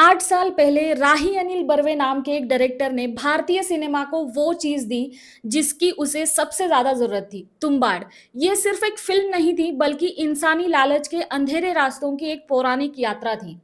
8 साल पहले राही अनिल बर्वे नाम के एक डायरेक्टर ने भारतीय सिनेमा को वो चीज दी जिसकी उसे सबसे ज्यादा जरूरत थी, तुम्बाड़। ये सिर्फ एक फिल्म नहीं थी बल्कि इंसानी लालच के अंधेरे रास्तों की एक पौराणिक यात्रा थी।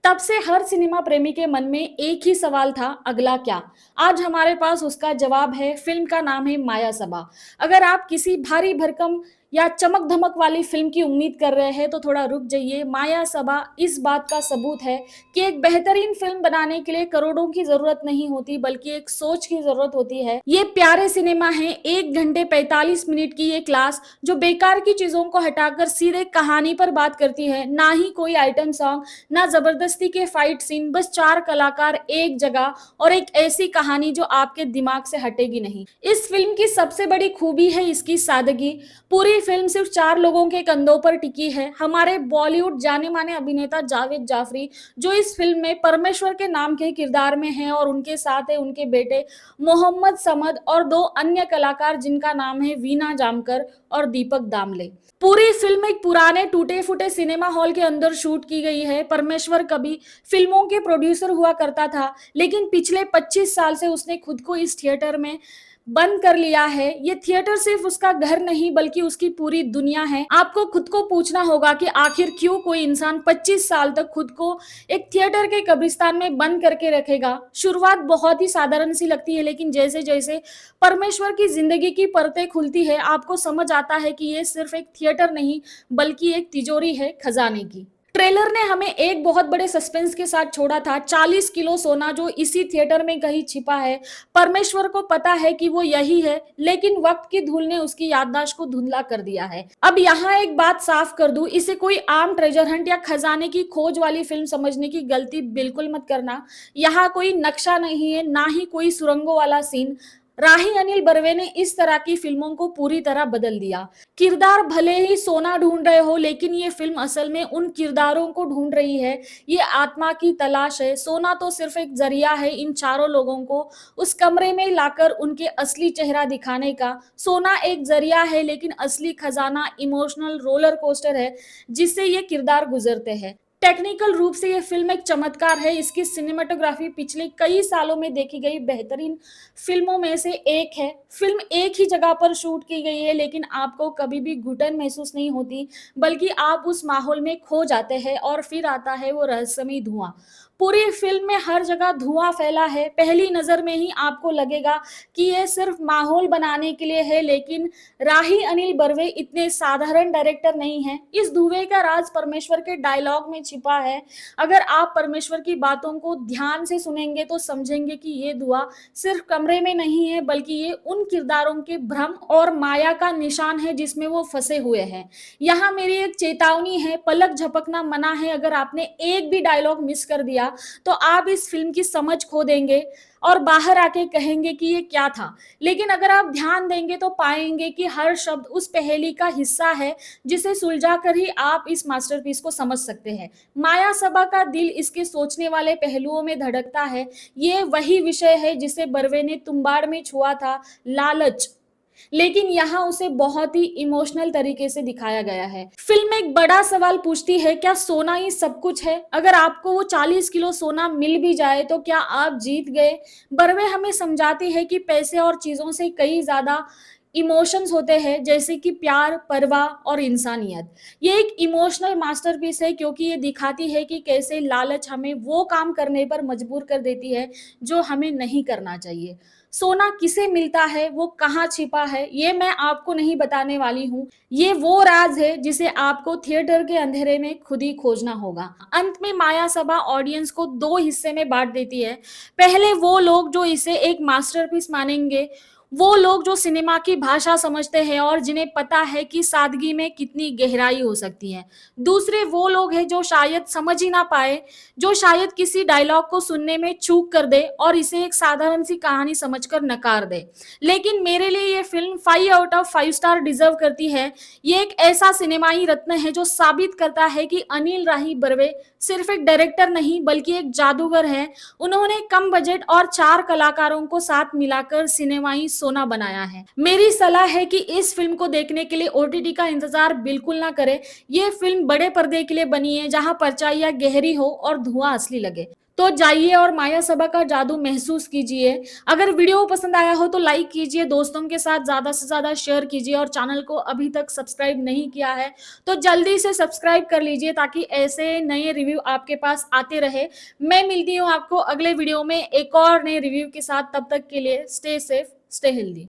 तब से हर सिनेमा प्रेमी के मन में एक ही सवाल था, अगला क्या। आज हमारे पास उसका जवाब है। फिल्म का नाम है माया सबा। अगर आप किसी भारी भरकम या चमक धमक वाली फिल्म की उम्मीद कर रहे हैं तो थोड़ा रुक जाइए। माया सबा इस बात का सबूत है कि एक बेहतरीन फिल्म बनाने के लिए करोड़ों की जरूरत नहीं होती बल्कि एक सोच की जरूरत होती है। ये प्यारे सिनेमा है, 1 घंटे 45 मिनट की ये क्लास जो बेकार की चीजों को हटाकर सीधे कहानी पर बात करती है। ना ही कोई आइटम सॉन्ग, ना जबरदस्ती के फाइट सीन, बस 4 कलाकार एक जगह और एक ऐसी कहानी जो आपके दिमाग से हटेगी नहीं। इस फिल्म की सबसे बड़ी खूबी है इसकी सादगी। पूरी फिल्म सिर्फ 4 लोगों के कंधों पर टिकी है। हमारे बॉलीवुड जाने माने अभिनेता जावेद जाफरी जो इस फिल्म में परमेश्वर के नाम के किरदार में हैं, और उनके साथ है उनके बेटे मोहम्मद समद और 2 अन्य कलाकार जिनका नाम है वीना जामकर और दीपक दामले। पूरी फिल्म एक पुराने टूटे फूटे सिनेमा हॉल के अंदर शूट की गई है। परमेश्वर कभी फिल्मों के प्रोड्यूसर हुआ करता था, लेकिन पिछले 25 साल से उसने खुद को इस थिएटर में बंद कर लिया है। ये थिएटर सिर्फ उसका घर नहीं बल्कि उसकी पूरी दुनिया है। आपको खुद को पूछना होगा कि आखिर क्यों कोई इंसान 25 साल तक खुद को एक थिएटर के कब्रिस्तान में बंद करके रखेगा। शुरुआत बहुत ही साधारण सी लगती है, लेकिन जैसे जैसे परमेश्वर की जिंदगी की परतें खुलती है आपको समझ आता है कि ये सिर्फ एक थिएटर नहीं बल्कि एक तिजोरी है खजाने की। ट्रेलर ने हमें एक बहुत बड़े सस्पेंस के साथ छोड़ा था। 40 किलो सोना जो इसी थिएटर में कहीं छिपा है। परमेश्वर को पता है कि वो यही है, लेकिन वक्त की धूल ने उसकी याददाश्त को धुंधला कर दिया है। अब यहाँ एक बात साफ कर दूं, इसे कोई आम ट्रेजर हंट या खजाने की खोज वाली फिल्म समझने की गलती बिल्कुल मत करना। यहाँ कोई नक्शा नहीं है, ना ही कोई सुरंगों वाला सीन। राही अनिल बर्वे ने इस तरह की फिल्मों को पूरी तरह बदल दिया। किरदार भले ही सोना ढूंढ रहे हो, लेकिन ये फिल्म असल में उन किरदारों को ढूंढ रही है। ये आत्मा की तलाश है। सोना तो सिर्फ एक जरिया है इन 4 लोगों को उस कमरे में लाकर उनके असली चेहरा दिखाने का। सोना एक जरिया है, लेकिन असली खजाना इमोशनल रोलर कोस्टर है जिससे ये किरदार गुजरते हैं। टेक्निकल रूप से यह फिल्म एक चमत्कार है। इसकी सिनेमेटोग्राफी पिछले कई सालों में देखी गई बेहतरीन फिल्मों में से एक है। फिल्म एक ही जगह पर शूट की गई है, लेकिन आपको कभी भी घुटन महसूस नहीं होती बल्कि आप उस माहौल में खो जाते हैं। और फिर आता है वो रहस्यमयी धुआं। पूरी फिल्म में हर जगह धुआं फैला है। पहली नजर में ही आपको लगेगा कि यह सिर्फ माहौल बनाने के लिए है, लेकिन राही अनिल बर्वे इतने साधारण डायरेक्टर नहीं है। इस धुएं का राज परमेश्वर के डायलॉग में छिपा है। अगर आप परमेश्वर की बातों को ध्यान से सुनेंगे तो समझेंगे कि ये धुआं सिर्फ कमरे में नहीं है बल्कि ये उन किरदारों के भ्रम और माया का निशान है जिसमें वो फंसे हुए हैं। यहाँ मेरी एक चेतावनी है, पलक झपकना मना है। अगर आपने एक भी डायलॉग मिस कर दिया तो आप इस फिल्म की समझ खो देंगे और बाहर आके कहेंगे कि ये क्या था। लेकिन अगर आप ध्यान देंगे तो पाएंगे कि हर शब्द उस पहेली का हिस्सा है जिसे सुलझा कर ही आप इस मास्टरपीस को समझ सकते हैं। माया सबा का दिल इसके सोचने वाले पहलुओं में धड़कता है। ये वही विषय है जिसे बर्वे ने तुम्बाड़ में छुआ था, लालच। लेकिन यहाँ उसे बहुत ही इमोशनल तरीके से दिखाया गया है। फिल्म एक बड़ा सवाल पूछती है, क्या सोना ही सब कुछ है? अगर आपको वो 40 किलो सोना मिल भी जाए तो क्या आप जीत गए? बर्वे हमें समझाती है कि पैसे और चीजों से कई ज्यादा इमोशंस होते हैं, जैसे कि प्यार, परवाह और इंसानियत। ये एक इमोशनल मास्टरपीस है क्योंकि ये दिखाती है कि कैसे लालच हमें वो काम करने पर मजबूर कर देती है जो हमें नहीं करना चाहिए। सोना किसे मिलता है, वो कहाँ छिपा है, ये मैं आपको नहीं बताने वाली हूँ। ये वो राज है जिसे आपको थिएटर के अंधेरे में खुद ही खोजना होगा। अंत में माया सबा ऑडियंस को 2 हिस्से में बांट देती है। पहले वो लोग जो इसे एक मास्टरपीस मानेंगे, वो लोग जो सिनेमा की भाषा समझते हैं और जिन्हें पता है कि सादगी में कितनी गहराई हो सकती है। दूसरे वो लोग हैं जो शायद समझ ही ना पाए, जो शायद किसी डायलॉग को सुनने में चूक कर दे और इसे एक साधारण सी कहानी समझकर नकार दे। लेकिन मेरे लिए ये film 5 out of 5 star deserve करती है। ये एक ऐसा सिनेमाई रत्न है जो साबित करता है कि अनिल राही बर्वे सिर्फ एक डायरेक्टर नहीं बल्कि एक जादूगर है। उन्होंने कम बजट और 4 कलाकारों को साथ मिलाकर सिनेमाई सोना बनाया है। मेरी सलाह है कि इस फिल्म को देखने के लिए ओटीटी का इंतजार बिल्कुल ना करें। ये फिल्म बड़े पर्दे के लिए बनी है, जहां परछाइयां गहरी हो और धुआं असली लगे। तो जाइए और माया सबा का जादू महसूस कीजिए। अगर वीडियो पसंद आया हो तो लाइक कीजिए, दोस्तों के साथ ज्यादा से ज्यादा शेयर कीजिए और चैनल को अभी तक सब्सक्राइब नहीं किया है तो जल्दी से सब्सक्राइब कर लीजिए, ताकि ऐसे नए रिव्यू आपके पास आते रहे। मैं मिलती हूँ आपको अगले वीडियो में एक और नए रिव्यू के साथ। तब तक के लिए स्टे सेफ, स्टे हेल्दी।